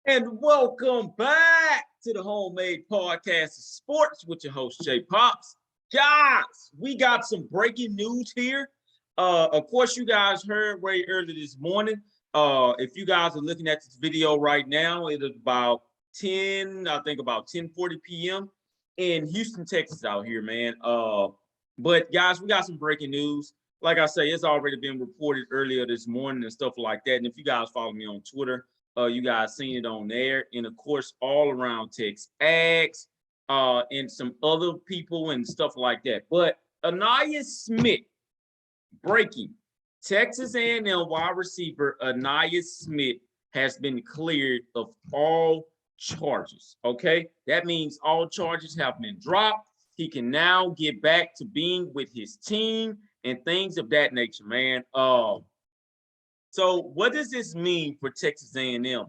And welcome back to the Homemade Podcast of Sports with your host, Jay Pops. Guys, we got some breaking news here. Of course, you guys heard way early this morning. If you guys are looking at this video right now, it is about 10:40 p.m. in Houston, Texas out here, man. But guys, we got some breaking news. Like I say, it's already been reported earlier this morning and stuff like that. And if you guys follow me on Twitter, you guys seen it on there, and of course, all around Texas Ags, and some other people and stuff like that. But Ainias Smith breaking: Texas A&M wide receiver Ainias Smith has been cleared of all charges. Okay, that means all charges have been dropped. He can now get back to being with his team and things of that nature, man. So what does this mean for Texas A&M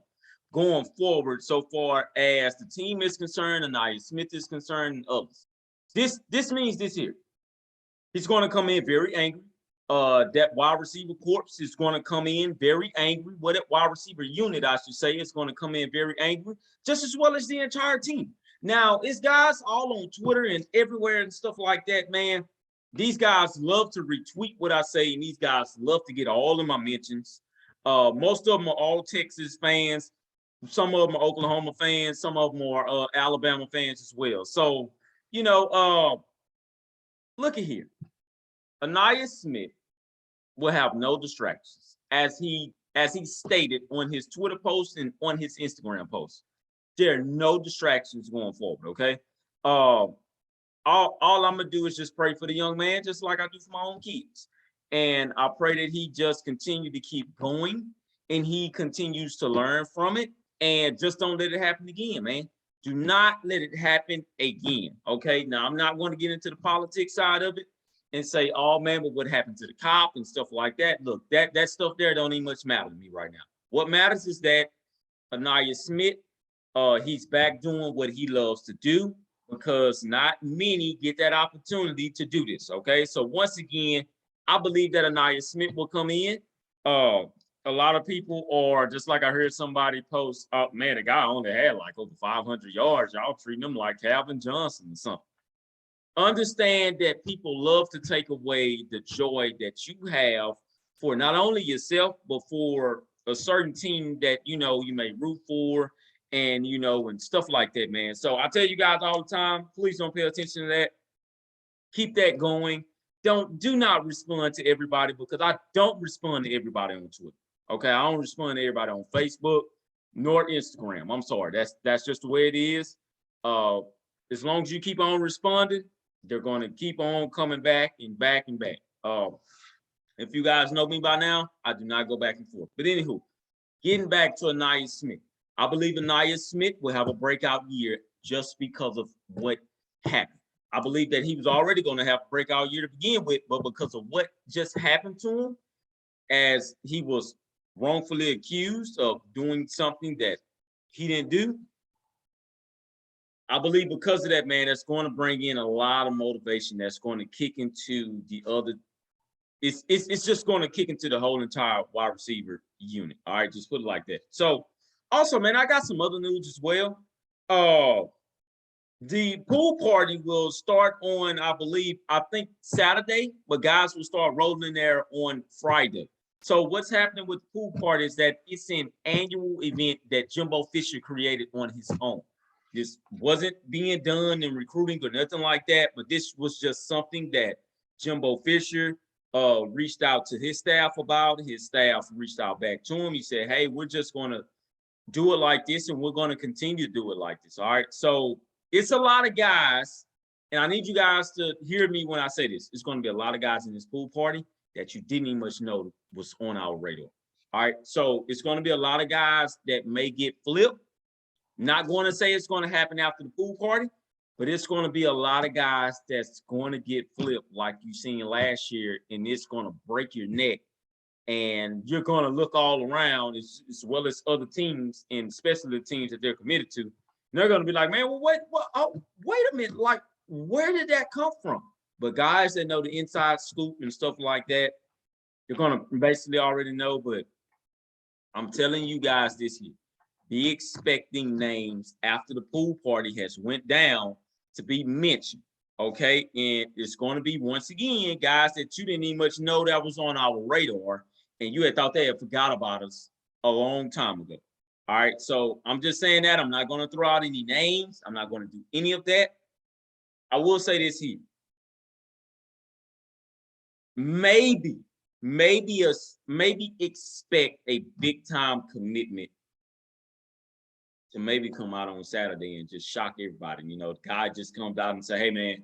going forward so far as the team is concerned, and Ainias Smith is concerned, and others? This means this here. He's going to come in very angry. That wide receiver corps is going to come in very angry. What that wide receiver unit, I should say, is going to come in very angry, just as well as the entire team. Now, it's guys all on Twitter and everywhere and stuff like that, man. These guys love to retweet what I say, and these guys love to get all of my mentions. Most of them are all Texas fans. Some of them are Oklahoma fans. Some of them are Alabama fans as well. So, look at here. Ainias Smith will have no distractions, as he stated on his Twitter post and on his Instagram post. There are no distractions going forward. Okay. All I'm gonna do is just pray for the young man, just like I do for my own kids. And I pray that he just continue to keep going and he continues to learn from it. And just don't let it happen again, man. Do not let it happen again. Okay. Now, I'm not going to get into the politics side of it and say, oh man, but what happened to the cop and stuff like that. Look, that stuff there don't even much matter to me right now. What matters is that Ainias Smith, he's back doing what he loves to do, because not many get that opportunity to do this. Okay. So once again, I believe that Ainias Smith will come in. A lot of people are just like I heard somebody post, oh man, the guy only had like over 500 yards. Y'all treating him like Calvin Johnson or something. Understand that people love to take away the joy that you have for not only yourself, but for a certain team that you may root for, and and stuff like that, man. So I tell you guys all the time, please don't pay attention to that. Keep that going. Do not respond to everybody, because I don't respond to everybody on Twitter. Okay, I don't respond to everybody on Facebook nor Instagram. I'm sorry. That's just the way it is. As long as you keep on responding, they're going to keep on coming back and back and back. If you guys know me by now, I do not go back and forth. But anywho, getting back to Ainias Smith, I believe Ainias Smith will have a breakout year just because of what happened. I believe that he was already going to have a breakout year to begin with, but because of what just happened to him, as he was wrongfully accused of doing something that he didn't do, I believe because of that, man, that's going to bring in a lot of motivation. That's going to kick into the other. It's just going to kick into the whole entire wide receiver unit. All right, just put it like that. So, also, man, I got some other news as well. The pool party will start on, I think Saturday, but guys will start rolling in there on Friday. So what's happening with the pool party is that it's an annual event that Jimbo Fisher created on his own. This wasn't being done in recruiting or nothing like that, but this was just something that Jimbo Fisher reached out to his staff about. His staff reached out back to him. He said, hey, we're just going to do it like this, and we're going to continue to do it like this. All right. So it's a lot of guys, and I need you guys to hear me when I say this. It's going to be a lot of guys in this pool party that you didn't even much know was on our radar. All right. So it's going to be a lot of guys that may get flipped. Not going to say it's going to happen after the pool party, but it's going to be a lot of guys that's going to get flipped like you seen last year, and it's going to break your neck. And you're going to look all around as well as other teams, and especially the teams that they're committed to. And they're going to be like, man, well, what? Oh, wait a minute. Like, where did that come from? But guys that know the inside scoop and stuff like that, you're going to basically already know. But I'm telling you guys this year, be expecting names after the pool party has went down to be mentioned. Okay, and it's going to be, once again, guys that you didn't even much know that was on our radar, and you had thought they had forgot about us a long time ago. All right, so I'm just saying that I'm not going to throw out any names. I'm not going to do any of that. I will say this here. Maybe expect a big time commitment to maybe come out on Saturday and just shock everybody. You know, the guy just comes out and say, "Hey, man,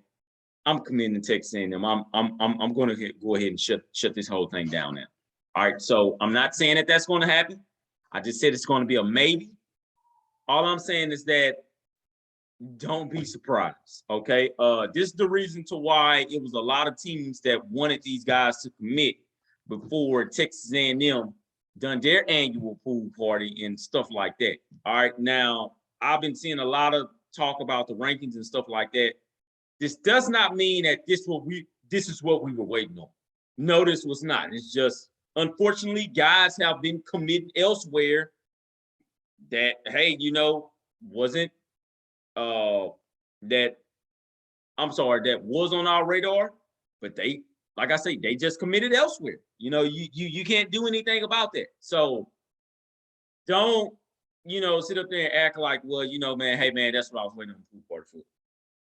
I'm committing to Texas A&M. I'm going to go ahead and shut this whole thing down now." All right, so I'm not saying that that's going to happen. I just said it's going to be a maybe. All I'm saying is that don't be surprised. Okay, this is the reason to why it was a lot of teams that wanted these guys to commit before Texas A&M done their annual pool party and stuff like that. All right, now I've been seeing a lot of talk about the rankings and stuff like that. This does not mean that this is what we were waiting on. No, this was not. It's just, unfortunately, guys have been committed elsewhere that, hey, you know, wasn't that that was on our radar, but they, like I say, they just committed elsewhere. You know, you can't do anything about that. So don't, you know, sit up there and act like, well, you know, man, hey man, that's what I was waiting on the pool party for.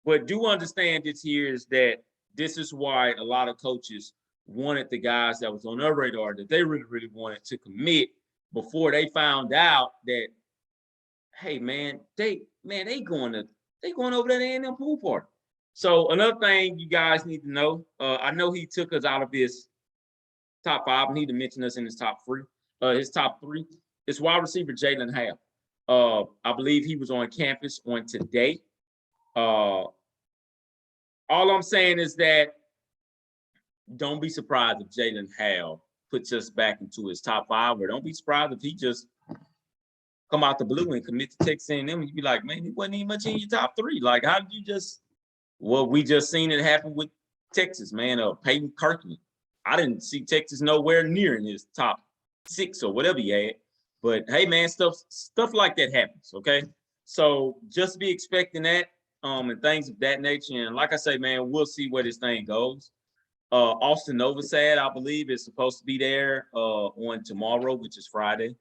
But do understand this here is that this is why a lot of coaches wanted the guys that was on their radar that they really, really wanted to commit before they found out that, hey man, they going over there in the pool party. So another thing you guys need to know, I know he took us out of his top five. I need to mention us in his top three. His top three. It's wide receiver Jalen Hale. I believe he was on campus on today. All I'm saying is that don't be surprised if Jalen Hale puts us back into his top five, or don't be surprised if he just come out the blue and commit to Texas A&M, and you be like, man, he wasn't even much in your top three. Like, how did you just? Well, we just seen it happen with Texas, man. Peyton Kirkland. I didn't see Texas nowhere near in his top six or whatever he had. But hey, man, stuff like that happens. Okay, so just be expecting that, and things of that nature. And like I say, man, we'll see where this thing goes. Austin Novosad, I believe, is supposed to be there on tomorrow, which is Friday.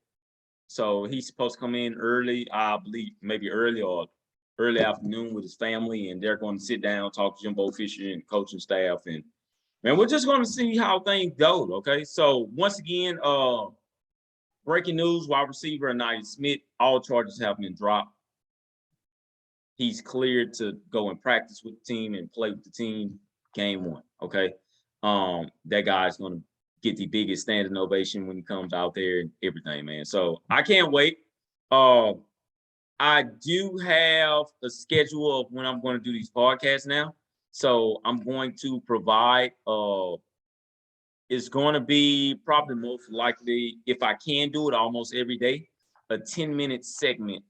So he's supposed to come in early, I believe, maybe early or early afternoon with his family, and they're going to sit down, talk to Jimbo Fisher and coaching staff, and man, we're just going to see how things go. Okay, so once again, breaking news: wide receiver Ainias Smith, all charges have been dropped. He's cleared to go and practice with the team and play with the team game one. Okay, that guy's going to get the biggest standing ovation when he comes out there and everything, man. So I can't wait. I do have a schedule of when I'm going to do these podcasts now. So I'm going to provide, it's going to be probably most likely, if I can do it almost every day, a 10-minute segment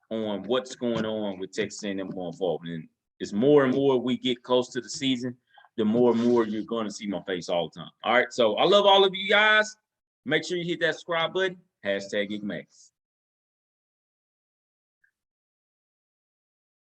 on what's going on with Texas A&M going forward. And it's more and more we get close to the season, the more and more you're going to see my face all the time. All right. So I love all of you guys. Make sure you hit that subscribe button. #GeekMax.